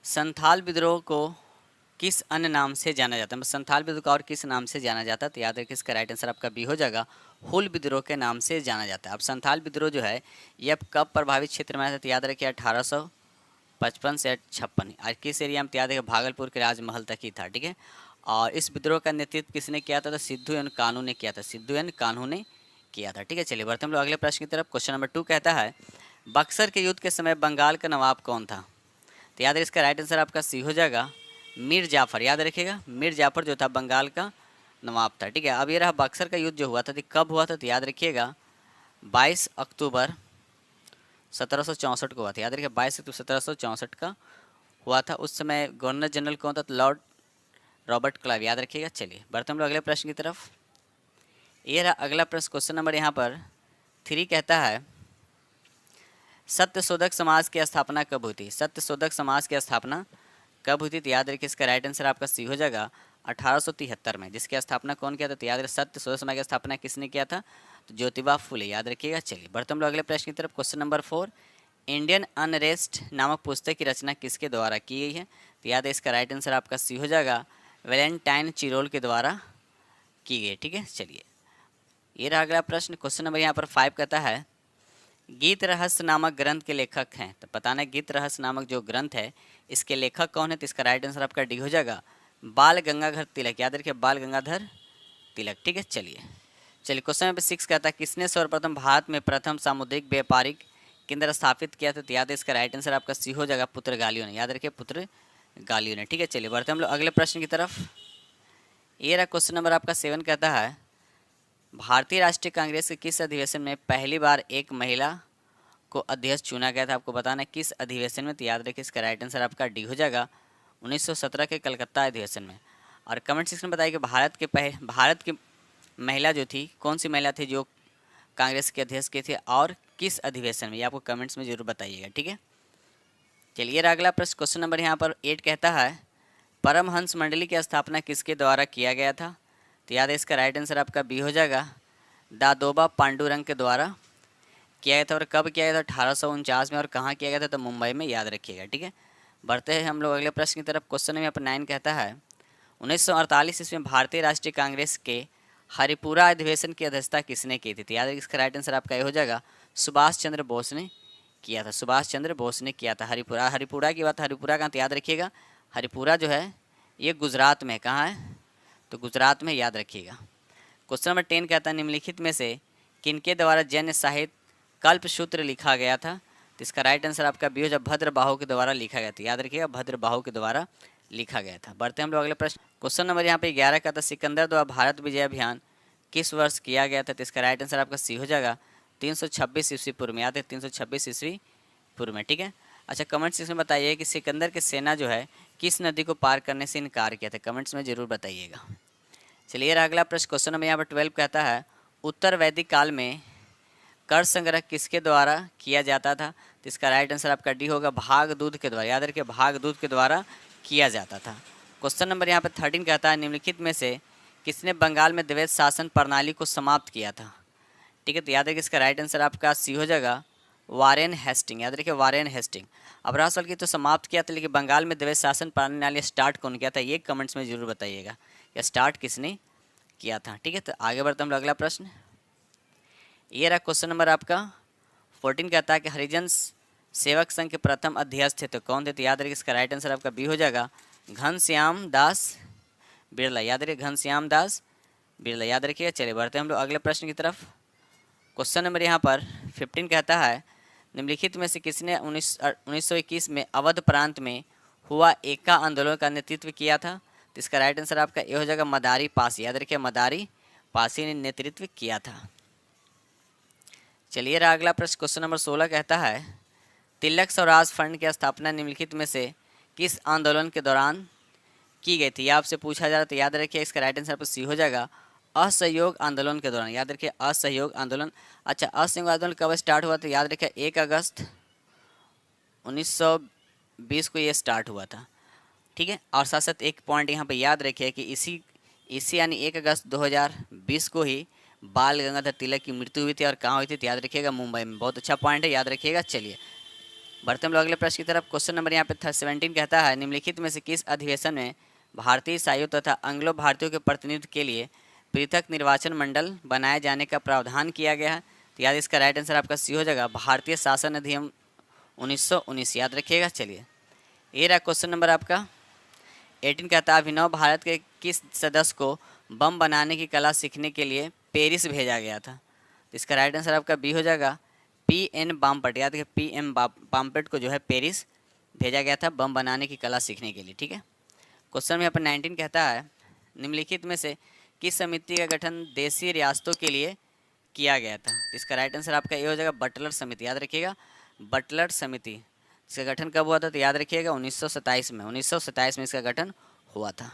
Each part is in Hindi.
संथाल विद्रोह को किस अन्य नाम से जाना जाता है? संथाल विद्रोह को और किस नाम से जाना जाता है? तो याद रखिए इसका राइट आंसर आपका बी हो जाएगा, हुल विद्रोह के नाम से जाना जाता है। अब संथाल विद्रोह जो है ये अब कब प्रभावित क्षेत्र में आया था? तो याद रखिए 1855 से 56। और किस एरिया में? तो याद रखिए भागलपुर के राजमहल तक ही था, ठीक है। और इस विद्रोह का नेतृत्व किसने किया था? तो सिद्धू एन कान्हू ने किया था, सिद्धू एन कान्हू ने किया था, ठीक है। चलिए बढ़ते हम लोग अगले प्रश्न की तरफ। क्वेश्चन नंबर 2 कहता है बक्सर के युद्ध के समय बंगाल का नवाब कौन था? तो याद रखिए इसका राइट आंसर आपका सी हो जाएगा, मीर जाफ़र। याद रखिएगा मीर जाफ़र जो था बंगाल का नवाब था, ठीक है। अब ये रहा बक्सर का युद्ध जो हुआ था, तो कब हुआ था? तो याद रखिएगा 22 अक्टूबर 1764 को हुआ था। याद रखिए 22 अक्टूबर 1764 का हुआ था। उस समय गवर्नर जनरल कौन था? तो लॉर्ड रॉबर्ट क्लाइव। याद रखिएगा। चलिए बढ़ते हम लोग अगले प्रश्न की तरफ। ये रहा अगला प्रश्न, क्वेश्चन नंबर यहाँ पर 3 कहता है सत्यशोधक समाज की स्थापना कब हुई थी? सत्यशोधक समाज की स्थापना कब हुई थी? तो याद रखिए इसका राइट आंसर आपका सी हो जाएगा 1873 में। जिसकी स्थापना कौन किया था? तो याद रखिए सत्यशोधक समाज की स्थापना किसने किया था? तो ज्योतिबा फुले। याद रखिएगा। चलिए बढ़ते हम लोग अगले प्रश्न की तरफ। क्वेश्चन नंबर 4 इंडियन अनरेस्ट नामक पुस्तक की रचना किसके द्वारा की गई है? तो याद है इसका राइट आंसर आपका सी हो जाएगा वैलेंटाइन चिरोल के द्वारा की गई, ठीक है। चलिए ये रहा अगला प्रश्न, क्वेश्चन नंबर यहाँ पर 5 कहता है गीत रहस्य नामक ग्रंथ के लेखक हैं। तो बताना गीत रहस्य नामक जो ग्रंथ है इसके लेखक कौन है? तो इसका राइट आंसर आपका डी हो जाएगा बाल गंगाधर तिलक। याद रखिए बाल गंगाधर तिलक, ठीक है। चलिए क्वेश्चन नंबर 6 कहता है किसने सर्वप्रथम भारत में प्रथम सामुद्रिक व्यापारिक केंद्र स्थापित किया था? तो याद है इसका राइट आंसर आपका सी हो जाएगा पुर्तगालियों ने। याद रखिए पुर्तगालियों ने, ठीक है। चलिए बढ़ते हम लोग अगले प्रश्न की तरफ। ये रहा क्वेश्चन नंबर आपका 7 कहता है भारतीय राष्ट्रीय कांग्रेस के किस अधिवेशन में पहली बार एक महिला को अध्यक्ष चुना गया था? आपको बताना है किस अधिवेशन में। तो याद रखिए इसका राइट आंसर आपका डी हो जाएगा 1917 के कलकत्ता अधिवेशन में। और कमेंट सेक्शन में बताइए कि भारत की महिला जो थी कौन सी महिला थी जो कांग्रेस के अध्यक्ष के थे और किस अधिवेशन में? ये आपको कमेंट्स में जरूर बताइएगा, ठीक है। चलिए अगला प्रश्न, क्वेश्चन नंबर यहाँ पर 8 कहता है परमहंस मंडली की स्थापना किसके द्वारा किया गया था? तो याद है इसका राइट आंसर आपका बी हो जाएगा दादोबा पांडुरंग के द्वारा किया गया था। और कब किया गया था? 1849 में। और कहाँ किया गया था? तो मुंबई में। याद रखिएगा, ठीक है। बढ़ते हैं हम लोग अगले प्रश्न की तरफ। क्वेश्चन में यहाँ पर 9 कहता है 1948 ईस्वी में भारतीय राष्ट्रीय कांग्रेस के हरिपुरा अधिवेशन की अध्यक्षता किसने की थी? तो याद रखिए इसका राइट आंसर आपका ये हो जाएगा सुभाष चंद्र बोस ने किया था। सुभाष चंद्र बोस ने किया था हरिपुरा की बात। हरिपुरा कहाँ? तो याद रखिएगा हरिपुरा जो है ये गुजरात में। कहाँ है? तो गुजरात में। याद रखिएगा। क्वेश्चन नंबर 10 कहता है निम्नलिखित में से किनके द्वारा जैन साहित्य कल्पसूत्र लिखा गया था? तो इसका राइट आंसर आपका बी हो जाए भद्रबाहु के द्वारा लिखा गया था। याद रखिएगा भद्रबाहु के द्वारा लिखा गया था। बढ़ते हम लोग अगले प्रश्न, क्वेश्चन नंबर यहाँ पे 11 का था सिकंदर द्वारा भारत विजय अभियान किस वर्ष किया गया था? तो इसका राइट आंसर आपका सी हो जाएगा 326 ईस्वी पूर्व में। याद है 326 ईस्वी पूर्व में, ठीक है। अच्छा कमेंट्स इसमें बताइए कि सिकंदर की सेना जो है किस नदी को पार करने से इनकार किया था? कमेंट्स में जरूर बताइएगा। चलिए अगला प्रश्न, क्वेश्चन नंबर यहाँ पर 12 कहता है उत्तर वैदिक काल में कर संग्रह किसके द्वारा किया जाता था? तो इसका राइट आंसर आपका डी होगा भागदूत के द्वारा। याद रखिए भागदूत के द्वारा किया जाता था। क्वेश्चन नंबर यहाँ पर 13 कहता है निम्नलिखित में से किसने बंगाल में द्वैध शासन प्रणाली को समाप्त किया था? ठीक है, तो याद रखिए इसका राइट आंसर आपका सी हो जाएगा वारेन हेस्टिंग। याद रखिए वारेन हेस्टिंग। अब रहा सवाल की तो समाप्त किया था, लेकिन बंगाल में द्वैध शासन प्रणाली स्टार्ट कौन किया था? ये कमेंट्स में जरूर बताइएगा या स्टार्ट किसने किया था। ठीक है, तो आगे बढ़ते हम लोग अगला प्रश्न। ये रहा क्वेश्चन नंबर आपका 14 कहता है कि हरिजन सेवक संघ के प्रथम अध्यक्ष थे तो कौन थे? तो याद रखिए इसका राइट आंसर आपका बी हो जाएगा घनश्याम दास बिरला। याद रखिए घनश्याम दास बिरला, याद रखिएगा। चलिए बढ़ते हैं हम लोग अगले प्रश्न की तरफ। क्वेश्चन नंबर यहाँ पर 15 कहता है निम्नलिखित में से किसने 1921 में अवध प्रांत में हुआ एका आंदोलन का नेतृत्व किया था? तो इसका राइट आंसर आपका ये हो जाएगा मदारी पासी। याद रखिए मदारी पासी ने नेतृत्व किया था। चलिए रहा अगला प्रश्न, क्वेश्चन नंबर 16 कहता है तिलक स्वराज फंड की स्थापना निम्नलिखित में से किस आंदोलन के दौरान की गई थी? आपसे पूछा जा रहा तो याद रखिए इसका राइट आंसर पर सी हो जाएगा असहयोग आंदोलन के दौरान। याद रखिए असहयोग आंदोलन। अच्छा असहयोग आंदोलन कब स्टार्ट हुआ? तो याद रखिए 1 अगस्त 1920 को ये स्टार्ट हुआ था। ठीक है, और साथ साथ एक पॉइंट यहाँ पे याद रखिए कि इसी यानी 1 अगस्त 2020 को ही बाल गंगाधर तिलक की मृत्यु हुई थी। और कहाँ हुई थी? तो याद रखिएगा मुंबई में। बहुत अच्छा पॉइंट है, याद रखिएगा। चलिए बढ़ते हम लोग अगले प्रश्न की तरफ। क्वेश्चन नंबर यहाँ पे 17 कहता है, निम्नलिखित में से किस अधिवेशन में भारतीय ईसाइयों तथा एंग्लो भारतीयों के प्रतिनिधित्व के लिए पृथक निर्वाचन मंडल बनाए जाने का प्रावधान किया गया है? तो याद इसका राइट आंसर आपका सी हो जाएगा भारतीय शासन अधिनियम 1919, याद रखिएगा। चलिए ये रहा क्वेश्चन नंबर आपका 18 कहता है, अभिनव भारत के किस सदस्य को बम बनाने की कला सीखने के लिए पेरिस भेजा गया था? तो इसका राइट आंसर आपका बी हो जाएगा पी.एन. बामपट, याद रखिए पी.एम. बामपट को जो है पेरिस भेजा गया था बम बनाने की कला सीखने के लिए, ठीक है। क्वेश्चन में यहाँ पर 19 कहता है, निम्नलिखित में से किस समिति का गठन देशी रियासतों के लिए किया गया था? तो इसका राइट आंसर आपका ये हो जाएगा बटलर समिति, याद रखिएगा बटलर समिति। इसका गठन कब हुआ था? तो याद रखिएगा 1927 में, 1927 में इसका गठन हुआ था।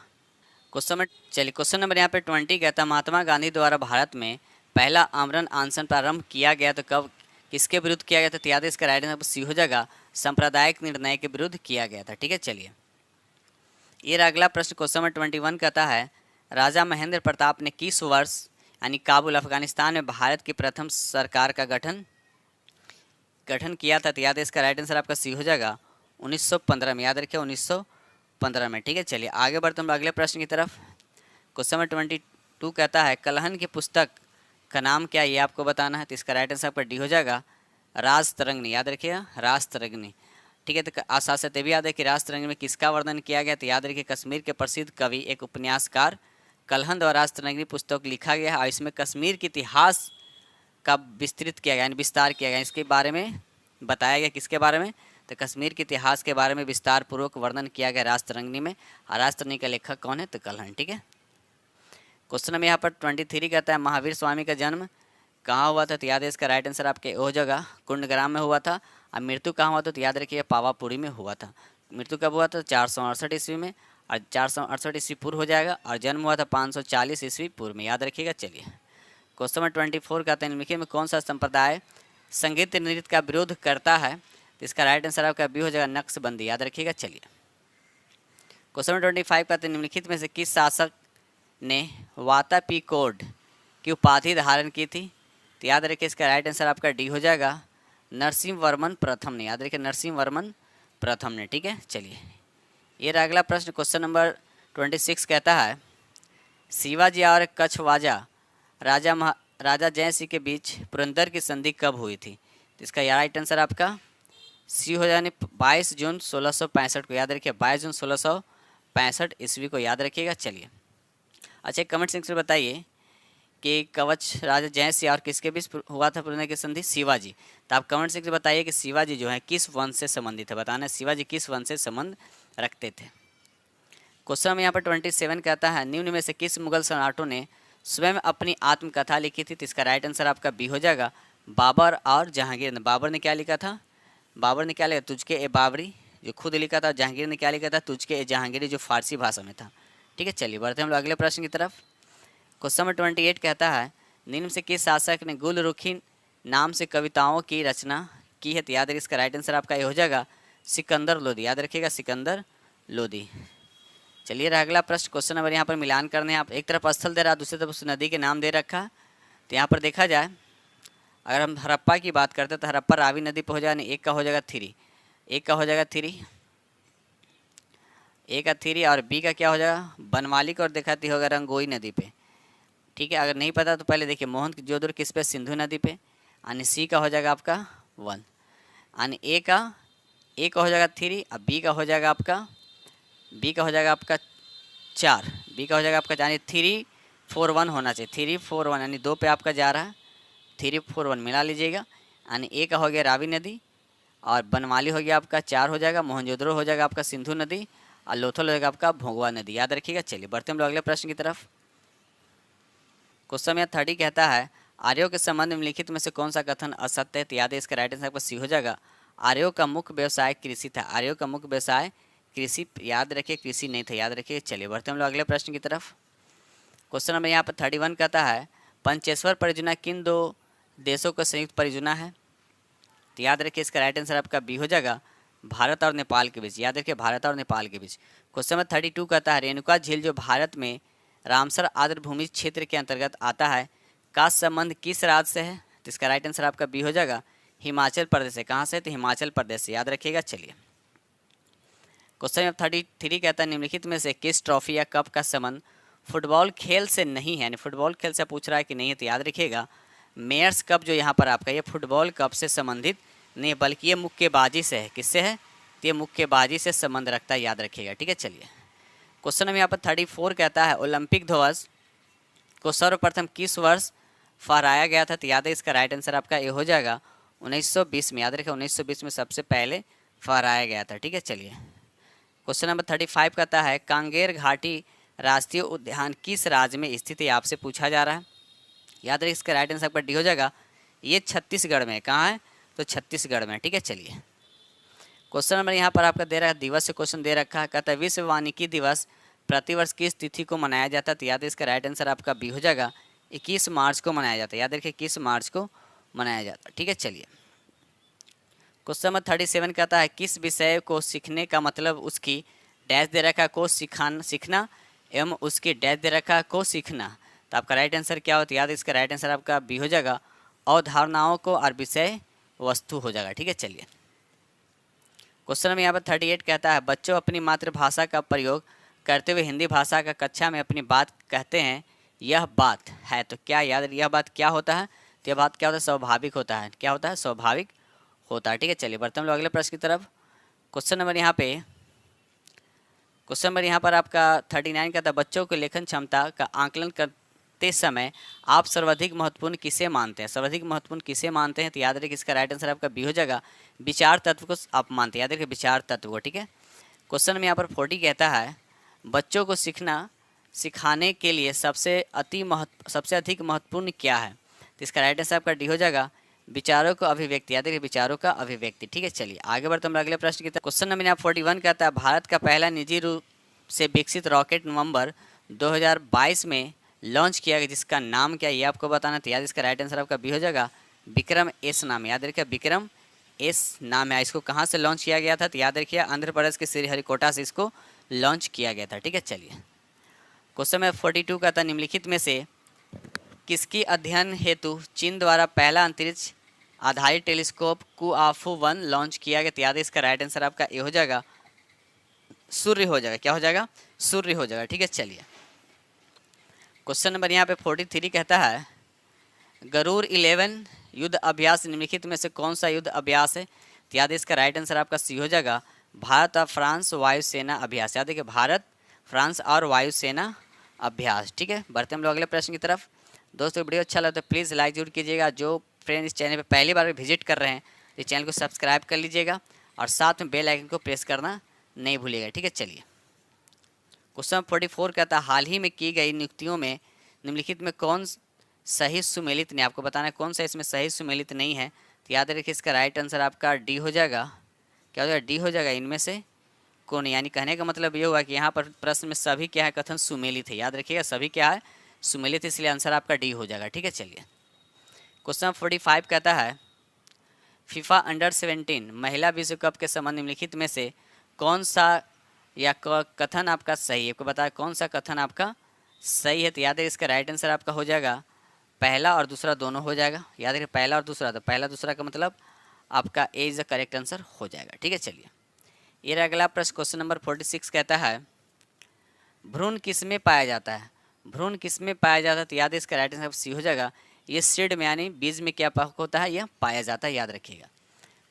क्वेश्चन में चलिए क्वेश्चन नंबर यहाँ पे 20 कहता है, महात्मा गांधी द्वारा भारत में पहला आमरण अनशन प्रारंभ किया गया तो कब, किसके विरुद्ध किया गया था? तो याद है इसका राइट आंसर सी हो जाएगा सांप्रदायिक निर्णय के विरुद्ध किया गया था, ठीक है। चलिए ये अगला प्रश्न क्वेश्चन नंबर 21 कहता है, राजा महेंद्र प्रताप ने किस वर्ष यानी काबुल अफगानिस्तान में भारत की प्रथम सरकार का गठन किया था? तो याद है इसका राइट आंसर आपका सी हो जाएगा 1915 में, याद रखिए 1915 में, ठीक है। चलिए आगे बढ़ते हम अगले प्रश्न की तरफ। क्वेश्चन नंबर 22 कहता है, कलहन की पुस्तक का नाम क्या है ये आपको बताना है। तो इसका राइट आंसर आपका डी हो जाएगा राज तरंगिणी, याद रखिएगा राज तरंगिणी, ठीक है। तो साथ साथ ये भी याद है कि राज तरंगिणी में किसका वर्णन किया गया? तो याद रखिए कश्मीर के प्रसिद्ध कवि एक उपन्यासकार कलहन द्वारा राज तरंगिणी पुस्तक लिखा गया है और इसमें कश्मीर के इतिहास का विस्तृत किया गया यानी विस्तार किया गया, इसके बारे में बताया गया। किसके बारे में? तो कश्मीर के इतिहास के बारे में विस्तार पूर्वक वर्णन किया गया राज तरंगिणी में। और राज तरंगिणी का लेखक कौन है? तो कलहन, ठीक है। क्वेश्चन में यहाँ पर 23 कहता है, महावीर स्वामी का जन्म कहाँ हुआ था? तो याद है इसका राइट आंसर आपके वो जगह कुंडग्राम में हुआ था। और मृत्यु कहाँ हुआ था? तो याद रखिए पावापुरी में हुआ था। मृत्यु कब हुआ था? 468 ईस्वी में, और 468 ईस्वी पूर्व हो जाएगा, और जन्म हुआ था 540 ईस्वी पूर्व में, याद रखिएगा। चलिए क्वेश्चन नंबर 24 कहते हैं, निम्नलिखित में कौन सा संप्रदाय संगीत नृत्य का विरोध करता है? तो इसका राइट आंसर आपका बी हो जाएगा नक्शबंदी, याद रखिएगा। चलिए क्वेश्चन नंबर 25 कहते हैं, निम्नलिखित में से किस शासक ने वातापी कोड की उपाधि धारण की थी? तो याद रखिए इसका राइट आंसर आपका डी हो जाएगा नरसिंह वर्मन प्रथम ने, याद रखिए नरसिंह वर्मन प्रथम ने, ठीक है। चलिए ये रहा अगला प्रश्न क्वेश्चन नंबर 26 कहता है, शिवाजी और कछवाजा राजा जय सिंह के बीच पुरंदर की संधि कब हुई थी? तो इसका राइट आंसर आपका सी हो जाने 22 जून 1665 को, याद रखिए 22 जून 1665 ईस्वी को, याद रखिएगा। चलिए अच्छा कमेंट सेक्शन में बताइए कि कवच राजा जय सिंह और किसके बीच हुआ था पुरंदर की संधि? शिवाजी। तो आप कमेंट सेक्शन में बताइए कि शिवाजी जो है किस वंश से संबंधित है, बताना शिवाजी किस वंश से संबंध रखते थे। क्वेश्चन में यहाँ पर 27 कहता है, निम्न में से किस मुगल सम्राटों ने स्वयं अपनी आत्मकथा लिखी थी? तो इसका राइट आंसर आपका बी हो जाएगा बाबर और जहांगीर ने। बाबर ने क्या लिखा था? बाबर ने क्या लिखा? तुझके ए बाबरी, जो खुद लिखा था। जहांगीर ने क्या लिखा था? तुझके ए जहांगीरी, जो फारसी भाषा में था, ठीक है। चलिए बढ़ते हम लोग अगले प्रश्न की तरफ। क्वेश्चन नंबर 28 कहता है, निम्न से किस शासक ने गुलरुखी नाम से कविताओं की रचना की है? तो याद रखिए इसका राइट आंसर आपका ये हो जाएगा सिकंदर लोदी, याद रखिएगा सिकंदर लोदी। चलिए रहा अगला प्रश्न क्वेश्चन नंबर यहाँ पर मिलान करने हैं। आप एक तरफ स्थल दे रहा है, दूसरी तरफ उस नदी के नाम दे रखा है। तो यहाँ पर देखा जाए अगर हम हड़प्पा की बात करते हैं तो हड़प्पा रावी नदी पर हो जाएगा, एक का हो जाएगा 3, एक का हो जाएगा 3, ए का 3 और बी का क्या हो जाएगा बनमालिक, और दिखाती होगा रंगोई नदी पे, ठीक है। अगर नहीं पता तो पहले देखिए मोहन जोधपुर किस पे? सिंधु नदी पे। यानी सी का हो जाएगा आपका 1, यानी ए का हो जाएगा 3 और बी का हो जाएगा आपका 4, बी का हो जाएगा आपका यानी 3, 4, 1 होना चाहिए, 3, 4, 1 यानी 2 पे आपका जा रहा है, 3, 4, 1 मिला लीजिएगा। यानी ए का हो गया रावी नदी, और बनमाली हो गया आपका 4 हो जाएगा, मोहनजोदड़ो हो जाएगा आपका सिंधु नदी, और लोथल हो जाएगा आपका भोगवा नदी, याद रखिएगा। चलिए बढ़ते हम लोग अगले प्रश्न की तरफ। क्वेश्चन में 30 कहता है, आर्यों के संबंध में लिखित में से कौन सा कथन असत्य है? तो याद है इसका राइट आंसर आपका सी हो जाएगा आर्यों का मुख्य व्यवसाय कृषि था। आर्यों का मुख्य व्यवसाय कृषि, याद रखिए कृषि नहीं था, याद रखिए। चलिए बढ़ते हम लोग अगले प्रश्न की तरफ। क्वेश्चन नंबर यहाँ पर 31 कहता है, पंचेश्वर परियोजना किन 2 देशों का संयुक्त परियोजना है? तो याद रखिए इसका राइट आंसर आपका बी हो जाएगा भारत और नेपाल के बीच, याद रखिए भारत और नेपाल के बीच। क्वेश्चन नंबर 32 कहता है, रेणुका झील जो भारत में रामसर आर्द्र भूमि क्षेत्र के अंतर्गत आता है का संबंध किस राज्य से है? तो इसका राइट आंसर आपका बी हो जाएगा हिमाचल प्रदेश से। कहाँ से? तो हिमाचल प्रदेश से, याद रखिएगा। चलिए क्वेश्चन नंबर 33 कहता है निम्नलिखित में से किस ट्रॉफी या कप का संबंध फुटबॉल खेल से नहीं है, यानी फुटबॉल खेल से पूछ रहा है कि नहीं है, तो याद रखिएगा मेयर्स कप जो यहाँ पर आपका ये फुटबॉल कप से संबंधित नहीं, बल्कि ये मुक्केबाजी से है। किससे है? तो ये मुक्केबाजी से संबंध रखता है, याद रखिएगा। ठीक है, चलिए क्वेश्चन नंबर यहाँ पर 34 कहता है ओलंपिक ध्वज को सर्वप्रथम किस वर्ष फहराया गया था, तो याद है इसका राइट आंसर आपका ये हो जाएगा 1920 में। याद रखिए 1920 में सबसे पहले फहराया गया था। ठीक है, चलिए क्वेश्चन नंबर 35 कहता है कांगेर घाटी राष्ट्रीय उद्यान किस राज्य में स्थित है, आपसे पूछा जा रहा है। याद रखिए इसका राइट आंसर आपका डी हो जाएगा, ये छत्तीसगढ़ में। कहाँ है? तो छत्तीसगढ़ में। ठीक है, चलिए क्वेश्चन नंबर यहाँ पर आपका दे रहा है दिवस से क्वेश्चन दे रखा है, कहता है विश्व वानिकी दिवस प्रतिवर्ष किस तिथि को मनाया जाता है, तो याद है इसका राइट आंसर आपका बी हो जाएगा, 21 मार्च को मनाया जाता है। याद रखिए 21 मार्च को मनाया जाता है। ठीक है, चलिए क्वेश्चन नंबर 37 कहता है किस विषय को सीखने का मतलब उसकी डैश दे रखा को सीखना एवं उसकी डैश दे रखा को सीखना, तो आपका राइट आंसर क्या होता है? याद इसका राइट आंसर आपका बी हो जाएगा, अवधारणाओं को और विषय वस्तु हो जाएगा। ठीक है, चलिए क्वेश्चन नंबर यहाँ पर 38 कहता है बच्चों अपनी मातृभाषा का प्रयोग करते हुए हिंदी भाषा का कक्षा में अपनी बात कहते हैं, यह बात है, तो क्या याद यह बात क्या होता है? तो यह बात क्या होता है? स्वाभाविक होता है। क्या होता है? स्वाभाविक होता है। ठीक है, चलिए बढ़ते हम लोग अगले प्रश्न की तरफ। क्वेश्चन नंबर यहाँ पर आपका 39 कहता है बच्चों की लेखन क्षमता का आंकलन करते समय आप सर्वाधिक महत्वपूर्ण किसे मानते हैं? सर्वाधिक महत्वपूर्ण किसे मानते हैं? तो याद रखिए इसका राइट आंसर आपका बी हो जाएगा, विचार तत्व को आप मानते हैं। याद रखिए विचार तत्व को। ठीक है, क्वेश्चन में यहाँ पर 40 कहता है बच्चों को सिखाने के लिए सबसे अधिक महत्वपूर्ण क्या है, तो इसका राइट आंसर आपका डी हो जाएगा, विचारों का अभिव्यक्ति। याद रखिए विचारों का अभिव्यक्ति। ठीक है, चलिए आगे बढ़ते हम अगले प्रश्न की तरफ। क्वेश्चन नंबर 41 कहता है भारत का पहला निजी रूप से विकसित रॉकेट नवंबर 2022 में लॉन्च किया गया, जिसका नाम क्या है ये आपको बताना। तो याद इसका राइट आंसर आपका बी हो जाएगा, विक्रम एस नाम। याद रखिए विक्रम एस नाम है। इसको कहाँ से लॉन्च किया गया था? तो याद रखिए आंध्र प्रदेश के श्रीहरिकोटा से इसको लॉन्च किया गया था। ठीक है, चलिए क्वेश्चन में 42 का था निम्नलिखित में से किसकी अध्ययन हेतु चीन द्वारा पहला अंतरिक्ष आधारित टेलीस्कोप कुआफू 1 लॉन्च किया गया? तो याद है इसका राइट आंसर आपका ए हो जाएगा, सूर्य हो जाएगा। क्या हो जाएगा? सूर्य हो जाएगा। ठीक है, चलिए क्वेश्चन नंबर यहाँ पे 43 कहता है गरुड़ 11 युद्ध अभ्यास निम्नलिखित में से कौन सा युद्ध अभ्यास है? तो याद है इसका राइट आंसर आपका सी हो जाएगा, भारत और फ्रांस वायुसेना अभ्यास। याद है कि भारत फ्रांस और वायुसेना अभ्यास। ठीक है, बढ़ते हम लोग अगले प्रश्न की तरफ। दोस्तों वीडियो अच्छा लगा तो प्लीज़ लाइक जरूर कीजिएगा। जो फ्रेंड इस चैनल पे पहली बार विजिट कर रहे हैं तो चैनल को सब्सक्राइब कर लीजिएगा और साथ में बेल आइकन को प्रेस करना नहीं भूलिएगा। ठीक है, चलिए क्वेश्चन 44 कहता है हाल ही में की गई नियुक्तियों में निम्नलिखित में कौन सही सुमेलित नहीं? आपको बताना है कौन सा इसमें सही सुमेलित नहीं है। तो याद रखिए इसका राइट आंसर आपका डी हो जाएगा। क्या हो जाएगा? डी हो जाएगा, इनमें से कौन? यानी कहने का मतलब ये हुआ कि यहाँ पर प्रश्न में सभी क्या है कथन सुमेलित है। याद रखिएगा सभी क्या है? सुमेलित, इसलिए आंसर आपका डी हो जाएगा। ठीक है, चलिए क्वेश्चन 45 कहता है फीफा अंडर 17 महिला विश्व कप के संबंध निम्नलिखित में से कौन सा या कथन आपका सही है? आपको बताया कौन सा कथन आपका सही है। तो याद है इसका राइट आंसर आपका हो जाएगा पहला और दूसरा दोनों हो जाएगा। याद रखिए पहला और दूसरा, तो पहला दूसरा का मतलब आपका ए इज द करेक्ट आंसर हो जाएगा। ठीक है, चलिए ये अगला प्रश्न क्वेश्चन नंबर 46 कहता है भ्रूण किस में पाया जाता है? भ्रूण किस में पाया जाता है? तो याद है इसका राइट आंसर सी हो जाएगा, ये सीड में यानी बीज में क्या होता है? यह पाया जाता है। याद रखिएगा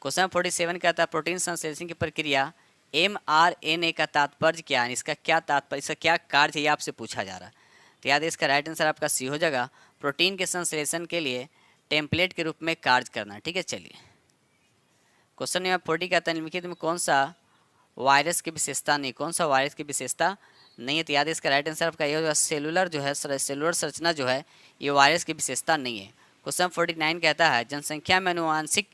क्वेश्चन 47 कहता है प्रोटीन संश्लेषण की प्रक्रिया mRNA का तात्पर्य क्या है? इसका क्या तात्पर्य, इसका क्या कार्य है, ये आपसे पूछा जा रहा है। तो याद है इसका राइट आंसर आपका सी हो जाएगा, प्रोटीन के संश्लेषण के लिए टेम्पलेट के रूप में कार्य करना। ठीक है, चलिए क्वेश्चन नंबर 40 कहता है निम्नलिखित में कौन सा वायरस की विशेषता नहीं? कौन सा वायरस की विशेषता नहीं है? तो याद है इसका राइट आंसर आपका ये होगा सेलुलर जो है, सेलुलर संरचना जो है ये वायरस की विशेषता नहीं है। क्वेश्चन 49 कहता है जनसंख्या में आनुवांशिक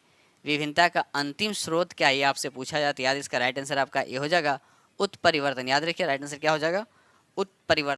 विभिन्नता का अंतिम स्रोत क्या है? ये आपसे पूछा जाता है। याद इसका राइट आंसर आपका ये हो जाएगा उत्परिवर्तन। याद रखिए राइट आंसर क्या हो जाएगा? उत्परिवर्तन।